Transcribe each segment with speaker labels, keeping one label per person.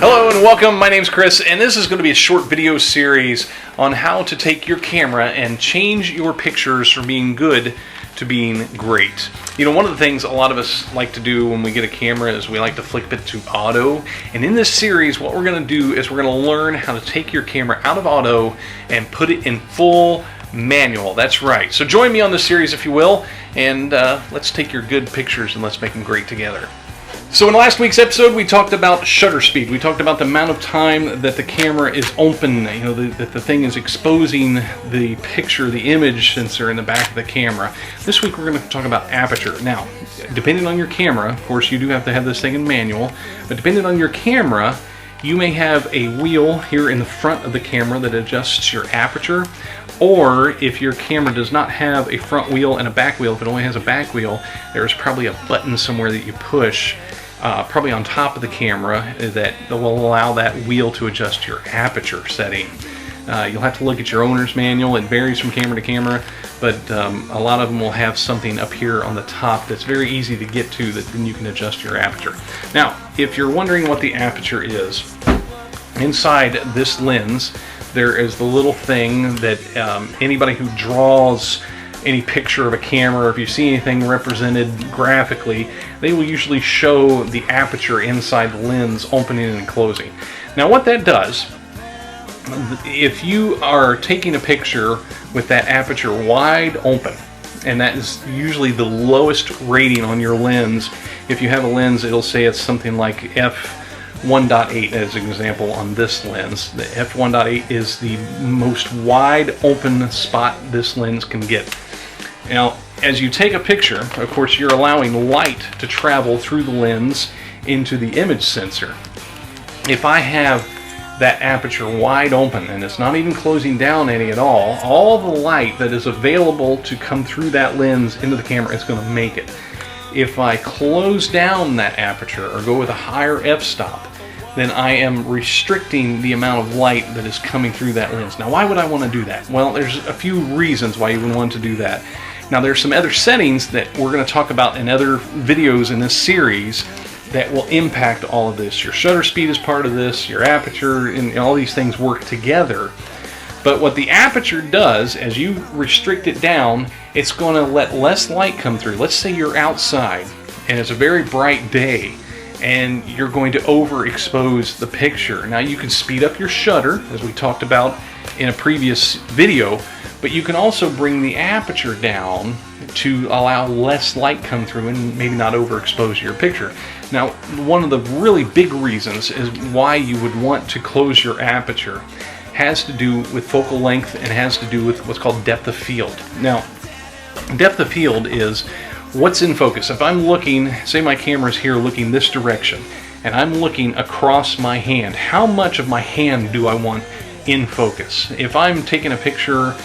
Speaker 1: Hello and welcome, my name's Chris, and this is going to be a short video series on how to take your camera and change your pictures from being good to being great. You know, one of the things a lot of us like to do when we get a camera is we like to flip it to auto, and in this series what we're going to do is we're going to learn how to take your camera out of auto and put it in full manual. That's right. So join me on this series if you will, and let's take your good pictures and let's make them great together. So in last week's episode, we talked about shutter speed. We talked about the amount of time that the camera is open, you know, that the thing is exposing the picture, the image sensor in the back of the camera. This week we're going to talk about aperture. Now, depending on your camera, of course you do have to have this thing in manual, but depending on your camera, you may have a wheel here in the front of the camera that adjusts your aperture, or if your camera does not have a front wheel and a back wheel, if it only has a back wheel, there's probably a button somewhere that you push, probably on top of the camera, that will allow that wheel to adjust your aperture setting. You'll have to look at your owner's manual. It varies from camera to camera, but a lot of them will have something up here on the top that's very easy to get to, that then you can adjust your aperture. Now, if you're wondering what the aperture is, inside this lens there is the little thing that anybody who draws any picture of a camera, or if you see anything represented graphically, they will usually show the aperture inside the lens opening and closing. Now what that does, if you are taking a picture with that aperture wide open, and that is usually the lowest rating on your lens. If you have a lens, it'll say it's something like f1.8 as an example on this lens. The f1.8 is the most wide open spot this lens can get. Now, as you take a picture, of course, you're allowing light to travel through the lens into the image sensor. If I have that aperture wide open and it's not even closing down any at all the light that is available to come through that lens into the camera is going to make it. If I close down that aperture or go with a higher f-stop, then I am restricting the amount of light that is coming through that lens. Now, why would I want to do that? Well, there's a few reasons why you would want to do that. Now, there's some other settings that we're going to talk about in other videos in this series that will impact all of this. Your shutter speed is part of this, your aperture, and all these things work together. But what the aperture does, as you restrict it down, it's going to let less light come through. Let's say you're outside and it's a very bright day and you're going to overexpose the picture. Now you can speed up your shutter, as we talked about in a previous video, but you can also bring the aperture down to allow less light come through and maybe not overexpose your picture. Now, one of the really big reasons is why you would want to close your aperture has to do with focal length and has to do with what's called depth of field. Now, depth of field is what's in focus. If I'm looking, say my camera's here looking this direction, and I'm looking across my hand, how much of my hand do I want in focus? If I'm taking a picture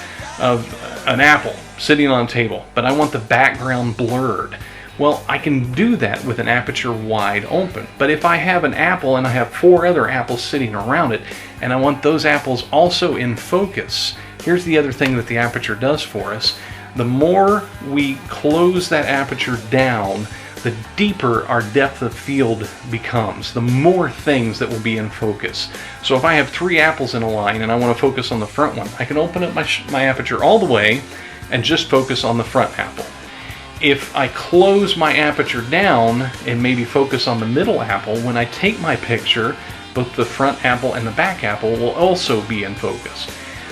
Speaker 1: of an apple sitting on a table, but I want the background blurred, well, I can do that with an aperture wide open. But if I have an apple and I have 4 other apples sitting around it, and I want those apples also in focus, here's the other thing that the aperture does for us. The more we close that aperture down, the deeper our depth of field becomes, the more things that will be in focus. So if I have 3 apples in a line and I want to focus on the front one, I can open up my aperture all the way and just focus on the front apple. If I close my aperture down and maybe focus on the middle apple, when I take my picture, both the front apple and the back apple will also be in focus.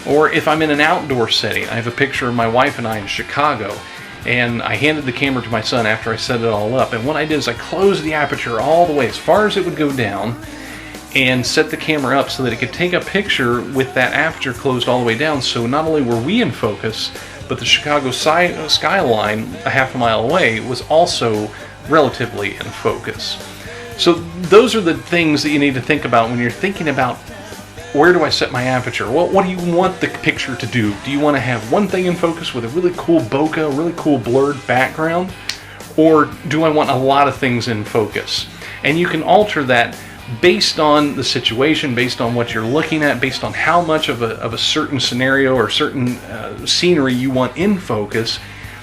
Speaker 1: Or if I'm in an outdoor setting, I have a picture of my wife and I in Chicago, and I handed the camera to my son after I set it all up, and what I did is I closed the aperture all the way as far as it would go down and set the camera up so that it could take a picture with that aperture closed all the way down. So not only were we in focus, but the Chicago skyline a half a mile away was also relatively in focus. So those are the things that you need to think about when you're thinking about where do I set my aperture? Well, what do you want the picture to do? Do you want to have one thing in focus with a really cool bokeh, a really cool blurred background? Or do I want a lot of things in focus? And you can alter that based on the situation, based on what you're looking at, based on how much of a certain scenario or certain scenery you want in focus.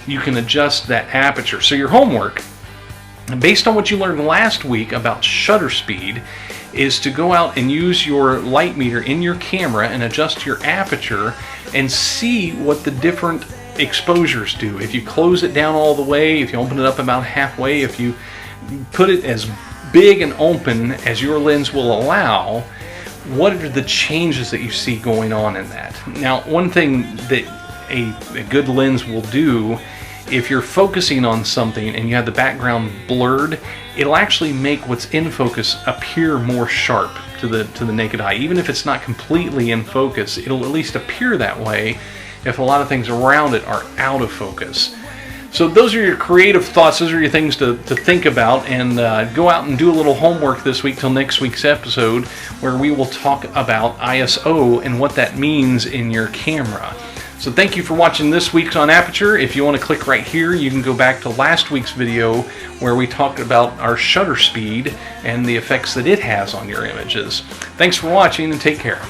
Speaker 1: You can adjust that aperture. So your homework, based on what you learned last week about shutter speed, is to go out and use your light meter in your camera and adjust your aperture and see what the different exposures do. If you close it down all the way, if you open it up about halfway, if you put it as big and open as your lens will allow, what are the changes that you see going on in that? Now, one thing that a good lens will do, if you're focusing on something and you have the background blurred, it'll actually make what's in focus appear more sharp to the naked eye. Even if it's not completely in focus, it'll at least appear that way if a lot of things around it are out of focus. So those are your creative thoughts. Those are your things to think about, and go out and do a little homework this week till next week's episode, where we will talk about ISO and what that means in your camera. So thank you for watching this week's on Aperture. If you want to click right here, you can go back to last week's video where we talked about our shutter speed and the effects that it has on your images. Thanks for watching, and take care.